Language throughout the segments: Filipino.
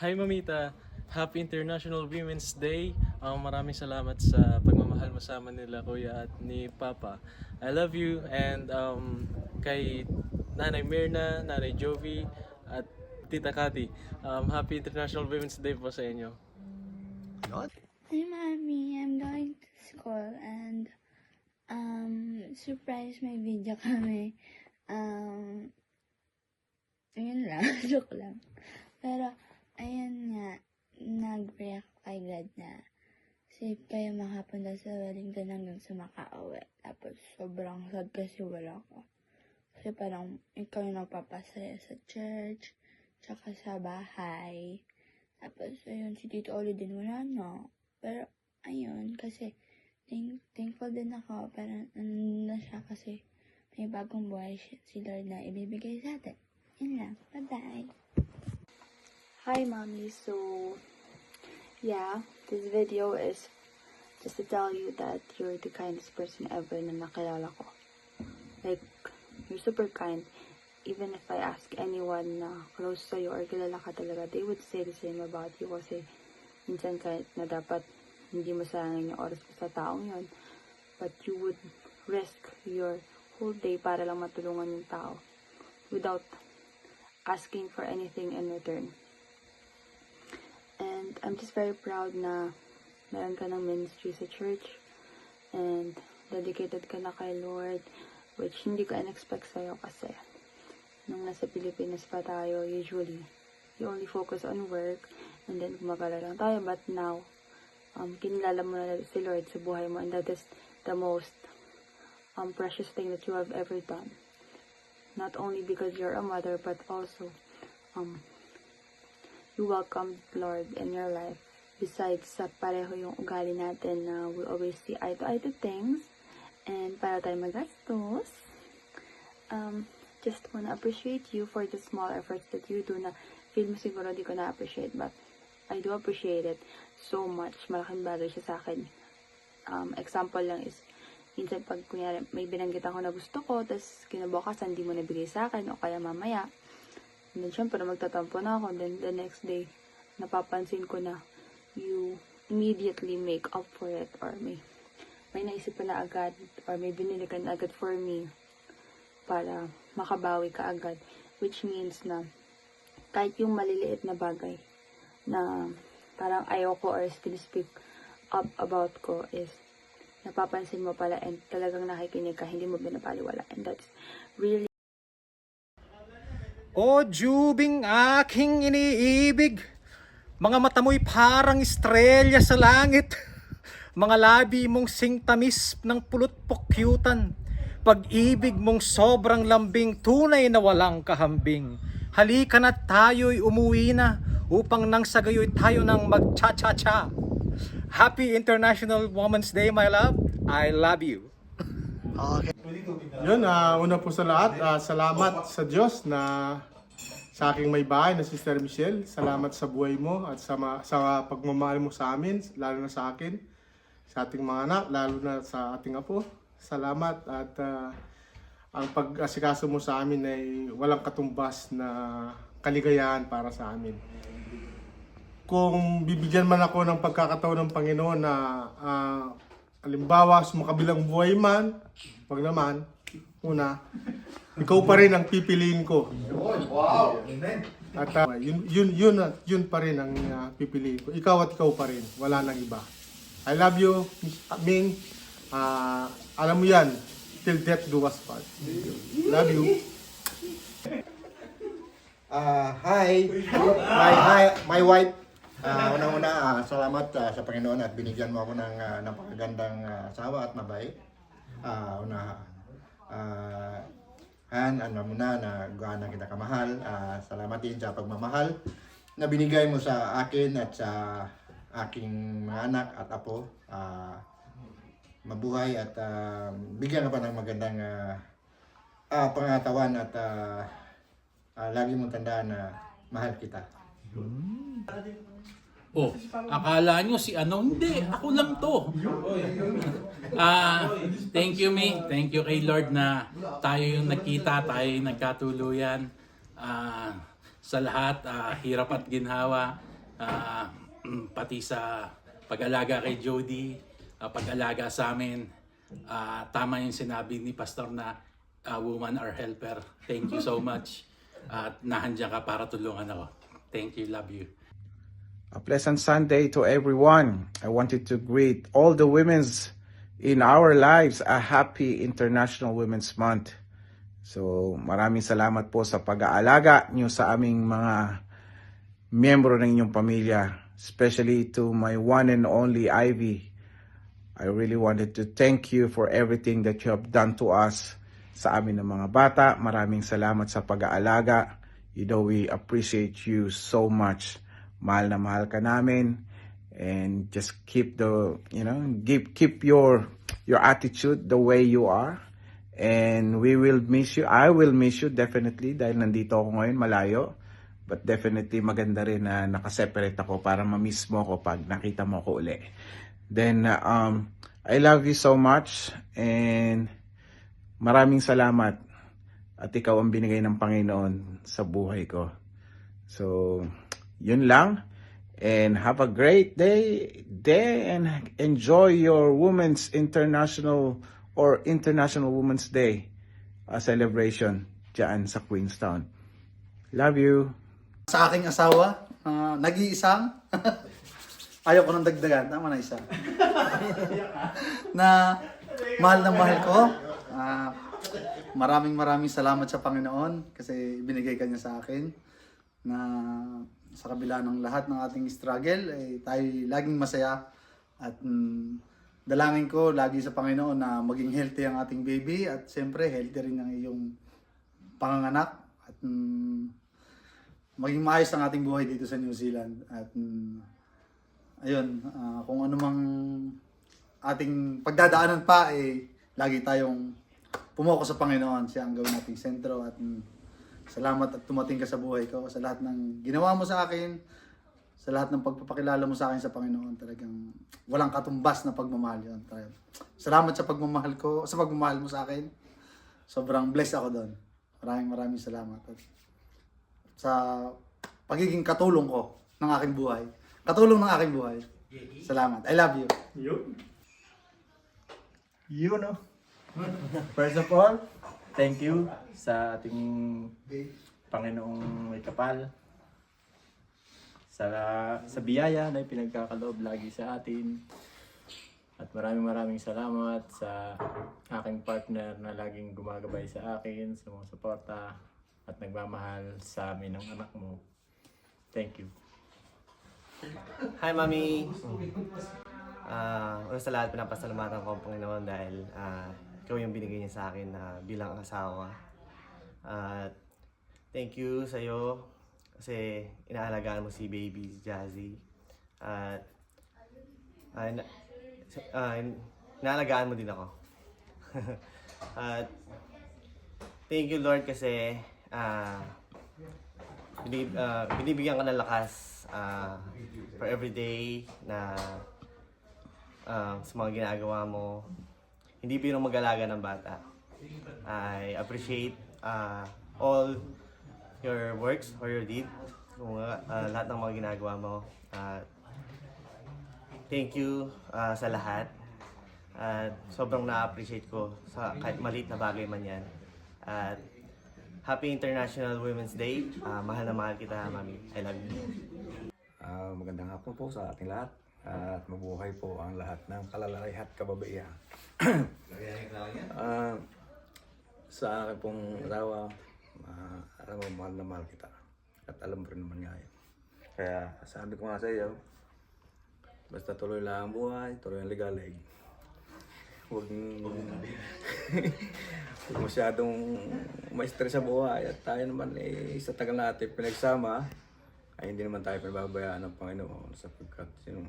Hi Mamita, Happy International Women's Day. Maraming salamat sa pagmamahal mo sa amin nila Kuya at ni Papa. I love you and kay Nanay Mirna, Nanay Jovi at Tita Kati. Happy International Women's Day po sa inyo. Hi, Mommy. I'm going to school and surprise may video kami. Ayun lang, joke lang. Pero, ayun nga, nag-react agad na safe kayo makapunta sa Wellington hanggang sa makauwi. Tapos, sobrang sad kasi wala ko. Kasi parang ikaw yung nagpapasaya sa church, tsaka sa bahay. Tapos, ayun, si Tito Oli din wala na. Pero, ayun, kasi thankful din ako. Parang, na siya kasi may bagong buhay si Lord na ibibigay sa atin. Yun lang. Bye-bye. Hi mommy, so yeah, this video is just to tell you that you're the kindest person ever na nakilala ko. Like, you're super kind. Even if I ask anyone na close sa'yo or kilala ka talaga, they would say the same about you kasi minsan kahit na dapat hindi mo sayangin yung oras mo sa taong yon, but you would risk your whole day para lang matulungan yung tao without asking for anything in return. And I'm just very proud na meron ka ng ministry sa church and dedicated ka na kay Lord, which hindi ko in-expect sa'yo kasi nung nasa Pilipinas pa tayo, usually you only focus on work and then gumagala lang tayo, but now kinilala mo na si Lord sa buhay mo, and that is the most precious thing that you have ever done. Not only because you're a mother, but also you welcomed Lord in your life. Besides sa pareho yung ugali natin na we always see eye to eye to things and para tayo magastos, just wanna appreciate you for the small efforts that you do na feel mo siguro di ko na-appreciate, but I do appreciate it so much. Malaking bagay siya sa akin. Example lang is minsan pag kunyari may binanggit ako na gusto ko, tapos kinabukasan hindi mo nabigay sa akin o kaya mamaya, and then syempre magtatampo na ako, then the next day napapansin ko na you immediately make up for it, or may naisip ka na agad, or may binili ka na agad for me para makabawi ka agad, which means na kahit yung maliliit na bagay na parang ayoko or speak up about ko is napapansin mo pala and talagang nakikinig ka, hindi mo binabaliwala, and that's really. O Jubing aking iniibig, mga mata mo'y parang estrelya sa langit, mga labi mong singtamis ng pulot pukyutan, pag-ibig mong sobrang lambing, tunay na walang kahambing. Halika na tayo'y umuwi na, upang nang sa gayo'y tayo nang mag-cha-cha-cha. Happy International Women's Day, my love. I love you. Yun, una po sa lahat, salamat sa Diyos na sa aking may bahay na Sister Michelle. Salamat sa buhay mo at sa pagmamahal mo sa amin, lalo na sa akin, sa ating mga anak, lalo na sa ating apo. Salamat at ang pag-asikaso mo sa amin ay walang katumbas na kaligayahan para sa amin. Kung bibigyan man ako ng pagkakataon ng Panginoon na halimbawa, sa makabilang buhay man, wag naman, una, ikaw pa rin ang pipiliin ko. Wow! Amen! At yun pa rin ang pipiliin ko. Ikaw at ikaw pa rin. Wala nang iba. I love you, Ming. Alam mo yan, till death do us part. Love you. My wife. Unang-una, salamat sa Panginoon at binigyan mo ako ng napakagandang asawa at mabait. Alam mo na gaano kita kamahal. Salamat din sa pagmamahal na binigay mo sa akin at sa aking mga anak at apo. Mabuhay at bigyan ka pa ng magandang pangatawan at lagi mong tandaan na mahal kita. Oh, akala nyo si ano? Hindi, ako lang to. Thank you, May. Thank you kay Lord na tayo yung nagkita, tayo yung nagkatuluyan. Sa lahat, hirap at ginhawa. pati sa pag-alaga kay Jody, pag-alaga sa amin. Tama yung sinabi ni Pastor na woman are helper. Thank you so much. At nahandyan ka para tulungan ako. Thank you, love you. A pleasant Sunday to everyone. I wanted to greet all the women's in our lives a happy International Women's Month. So maraming salamat po sa pag-aalaga niyo sa aming mga miyembro ng inyong pamilya, especially to my one and only Ivy. I really wanted to thank you for everything that you have done to us sa amin ng mga bata. Maraming salamat sa pag-aalaga. You know, we appreciate you so much. Mahal na mahal ka namin, and just keep the, keep your attitude the way you are, and we will miss you. I will miss you definitely dahil nandito ako ngayon malayo, but definitely maganda rin na nakaseparate ako para ma-miss mo ako pag nakita mo ako uli. Then I love you so much, and maraming salamat at ikaw ang binigay ng Panginoon sa buhay ko. So yun lang, and have a great day and enjoy your Women's International Women's Day celebration dyan sa Queenstown. Love you. Sa aking asawa, nag-iisang, ayaw ko nang dagdagan, tama na isa. Na mahal na mahal ko. Maraming salamat sa Panginoon kasi binigay ka niya sa akin na sa kabila ng lahat ng ating struggle, tayo laging masaya at dalangin ko lagi sa Panginoon na maging healthy ang ating baby at siyempre healthy rin ang iyong panganganak at maging maayos ang ating buhay dito sa New Zealand at ayun, kung ano mang ating pagdadaanan pa lagi tayong pumoko sa Panginoon, siya ang gawin nating sentro at salamat at tumating ka sa buhay ko, sa lahat ng ginawa mo sa akin, sa lahat ng pagpapakilala mo sa akin sa Panginoon. Talagang walang katumbas na pagmamahal yun. Salamat sa pagmamahal ko, sa pagmamahal mo sa akin. Sobrang blessed ako doon. Maraming salamat. At sa pagiging katulong ko ng aking buhay. Katulong ng aking buhay. Salamat. I love you. You know. First of all, thank you sa ating Panginoong may kapal sa biyaya na pinagkakaloob lagi sa atin. At maraming salamat sa aking partner na laging gumagabay sa akin, sumusuporta at nagmamahal sa amin ng anak mo. Thank you. Hi, Mami! Una sa lahat, pinapasalamatan ko ang Panginoon dahil ikaw yung binigay niya sa akin bilang asawa. Thank you sa iyo kasi inaalagaan mo si baby Jazzy. Inaalagaan mo din ako. Thank you, Lord, kasi binibigyan ka ng lakas for every day na sa mga ginagawa mo. Hindi biro mag-alaga ng bata. I appreciate all your works or your deed, lahat ng mga ginagawa mo. Thank you sa lahat. Sobrang na-appreciate ko sa kahit maliit na bagay man yan. Happy International Women's Day. Mahal na mahal kita, Mami. I love you. Magandang hapon po sa ating lahat at mabuhay po ang lahat ng kalalaki at kababaihan. Sa akin pong asawa, alam mo, mahal na mahal kita at alam mo rin naman nga yun. Kaya sabi ko nga sa iyo, basta tuloy lang ang buhay, tuloy ang ligalig. Huwag masyadong ma-stress sa buhay at tayo naman sa tagal natin pinagsama ay hindi naman tayo pinababayaan ng Panginoon sapagkat yung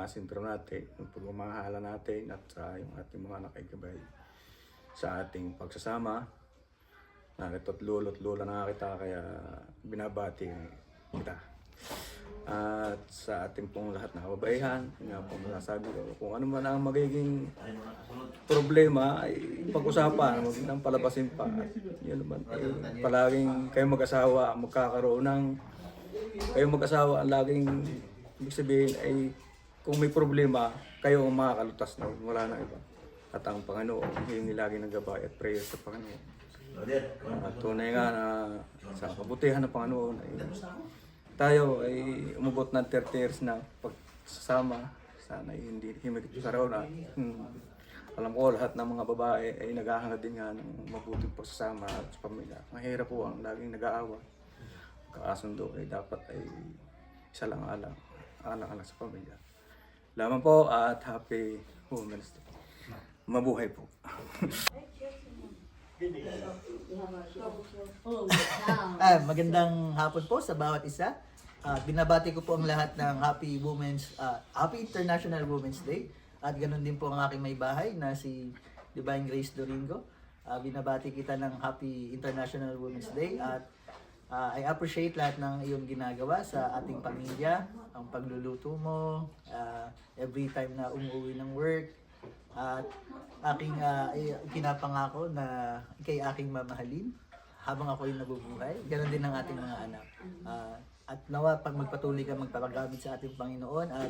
sentro natin, yung pagmamahala natin at sa yung ating mga nakikibay sa ating pagsasama. Nakito't lolo't lola na kita kaya binabati kita. At sa ating pong lahat na kababaihan, nga po masasabi ko, kung ano man ang magiging problema ay pag-usapan, huwag nang palabasin pa. Yun naman, palaging kayo mag-asawa magkakaroon ng Kayong mag-asawa ang laging ibig sabihin ay kung may problema, kayo ang makakalutas na wala na iba. At ang Panginoon, hihingi lagi ng gabay at prayer sa Panginoon. At tunay nga na sa kabutihan ng Panginoon ay tayo ay umabot ng 30 years na pagsasama. Sana ay hindi himigit sa raw na alam ko lahat ng mga babae ay naghahangad din nga ng mabuting pagsasama at sa pamilya. Mahirap po ang laging nag-aawa. Kaasundo ay dapat ay isa lang alang sa pamilya. Laman po at happy Women's Day. Mabuhay po. Magandang hapon po sa bawat isa. Binabati ko po ang lahat ng Happy International Women's Day. At ganoon din po ang aking may bahay na si Divine Grace Doringo. Binabati kita ng Happy International Women's Day at I appreciate lahat ng iyong ginagawa sa ating pamilya, ang pagluluto mo, every time na umuwi ng work, at aking kinapangako na ikay aking mamahalin habang ako'y nabubuhay. Ganon din ang ating mga anak. At nawa pag magpatuloy ka magpapagamit sa ating Panginoon at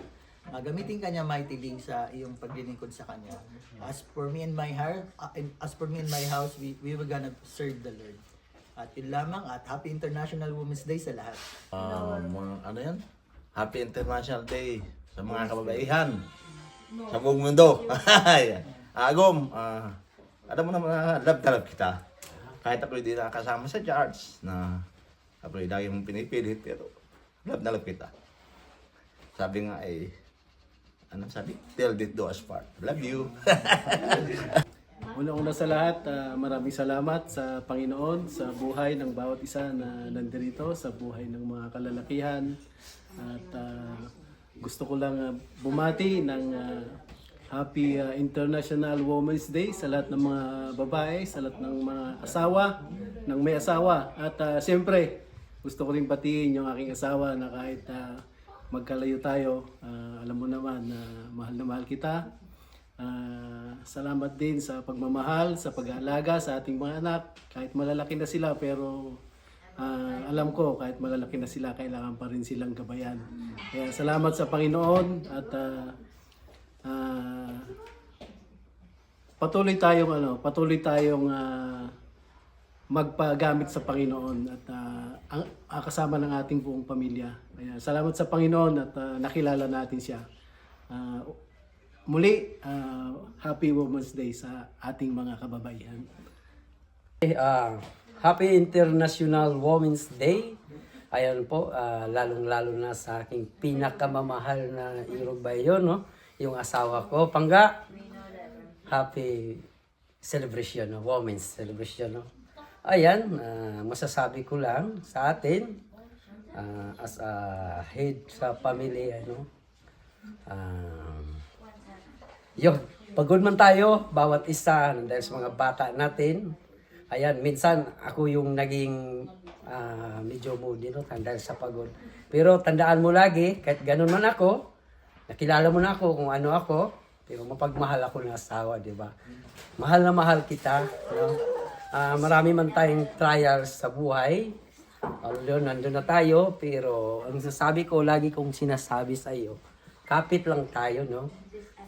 gamitin kanya mightily sa iyong paglilingkod sa kanya. As for me and my house, we were gonna serve the Lord. At yun lamang at Happy International Women's Day sa lahat. Ano yan? Happy International Day sa mga kababaihan sa buong mundo. Agom, alam mo naman, love na love kita. Kahit ako hindi nakasama sa charts na ako lagi mong pinipilit, pero love na love kita. Sabi nga ay, anong sabi? Till death do us part. Love you. Una-una sa lahat, maraming salamat sa Panginoon sa buhay ng bawat isa na nandirito, sa buhay ng mga kalalakihan. At gusto ko lang bumati ng Happy International Women's Day sa lahat ng mga babae, sa lahat ng mga asawa, ng may asawa. At siyempre, gusto ko rin batiin yung aking asawa na kahit magkalayo tayo, alam mo naman na mahal kita. Salamat din sa pagmamahal, sa pag-aalaga sa ating mga anak. Kahit malalaki na sila, pero alam ko kahit malalaki na sila, kailangan pa rin silang gabayan. Kaya salamat sa Panginoon at patuloy tayong magpagamit sa Panginoon at kasama ng ating buong pamilya. Kaya salamat sa Panginoon at nakilala natin siya. Muli, Happy Women's Day sa ating mga kababaihan. Happy International Women's Day. Ayan po, lalong-lalo na sa aking pinakamamahal na Irobayo, no? Yung asawa ko, Pangga. Happy celebration, no? Women's celebration, no? Ayan, masasabi ko lang sa atin, as a head sa family, yun, pagod man tayo, bawat isa, dahil sa mga bata natin. Ayan, minsan ako yung naging medyo moody, no, dahil sa pagod. Pero tandaan mo lagi, kahit ganun man ako, nakilala mo na ako kung ano ako, pero mapagmahal ako ng asawa, di ba? Mahal na mahal kita, no? Marami man tayong trials sa buhay. Although nandun na tayo, pero ang sasabi ko, lagi kong sinasabi sa iyo, kapit lang tayo, no?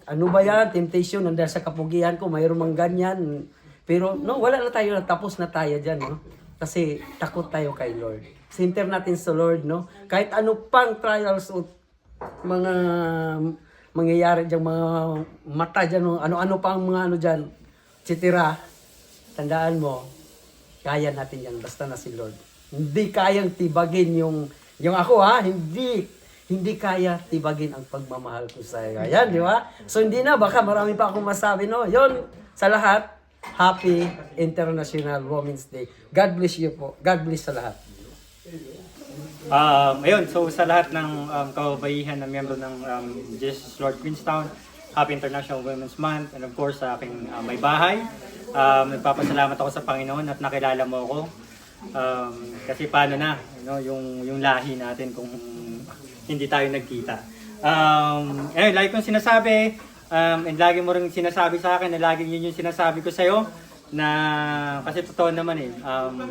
Ano ba yan? Temptation, nandun sa kapugian ko, mayroon mang ganyan. Pero no, wala na tayo, tapos na tayo dyan, no? Kasi takot tayo kay Lord. Center natin sa Lord, no? Kahit ano pang trials o mga mangyayari dyan, mga mata dyan, no? Ano-ano pang mga ano dyan, etc. Tandaan mo, kaya natin yan, basta na si Lord. Hindi kayang tibagin yung ako, hindi kaya tibagin ang pagmamahal ko sa iyo. Ayan, di ba? So hindi na, baka marami pa akong masabi, no? Yon, sa lahat, Happy International Women's Day. God bless you po. God bless sa lahat. Ayun, so sa lahat ng kababaihan na miyembro ng Jesus Lord Queenstown, Happy International Women's Month, and of course sa aking may bahay. Nagpapasalamat ako sa Panginoon at nakilala mo ako. Kasi paano na, yung lahi natin kung hindi tayo nagkita. Lagi kong sinasabi, and lagi mo rin sinasabi sa akin, na lagi yun yung sinasabi ko sa'yo, na kasi totoo naman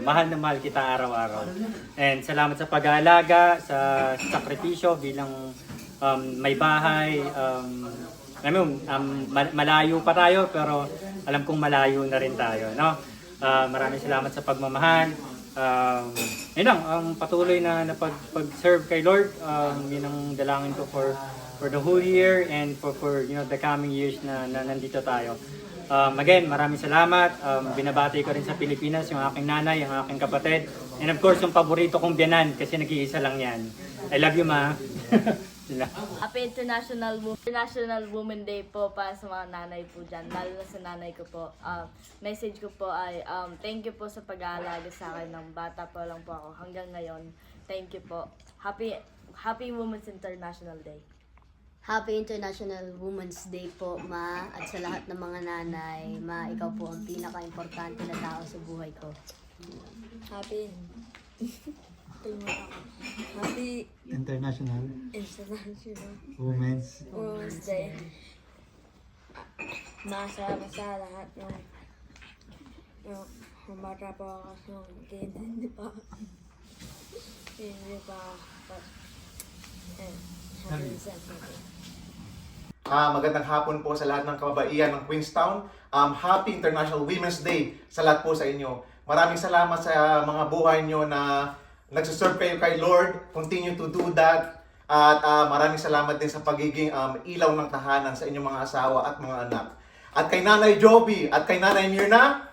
mahal na mahal kita araw-araw. And salamat sa pag-aalaga, sa sakripisyo bilang may bahay. Malayo pa tayo pero alam kong malayo na rin tayo, no? Maraming salamat sa pagmamahal. Yun lang, patuloy na pag-serve kay Lord. Yun ang dalangin ko for the whole year and for the coming years na nandito tayo. Again, maraming salamat. Binabati ko rin sa Pilipinas yung aking nanay, yung aking kapatid. And of course, yung paborito kong biyanan kasi nag-iisa lang yan. I love you, ma. Happy International Women Day po para sa mga nanay po dyan. Lalo na sa nanay ko po. Message ko po ay thank you po sa pag-aalaga sa akin ng bata po lang po ako hanggang ngayon. Thank you po. Happy Women's International Day. Happy International Women's Day po, Ma. At sa lahat ng mga nanay, Ma, ikaw po ang pinaka-importante na tao sa buhay ko. Happy International Women's Day. Masama sa lahat ng bata po ako hindi pa Magandang hapon po sa lahat ng kababaihan ng Queenstown. Happy International Women's Day sa lahat po sa inyo. Maraming salamat sa mga buhay nyo na nagsuserve kayo kay Lord. Continue to do that. At maraming salamat din sa pagiging ilaw ng tahanan sa inyong mga asawa at mga anak. At kay Nanay Joby at kay Nanay Mirna,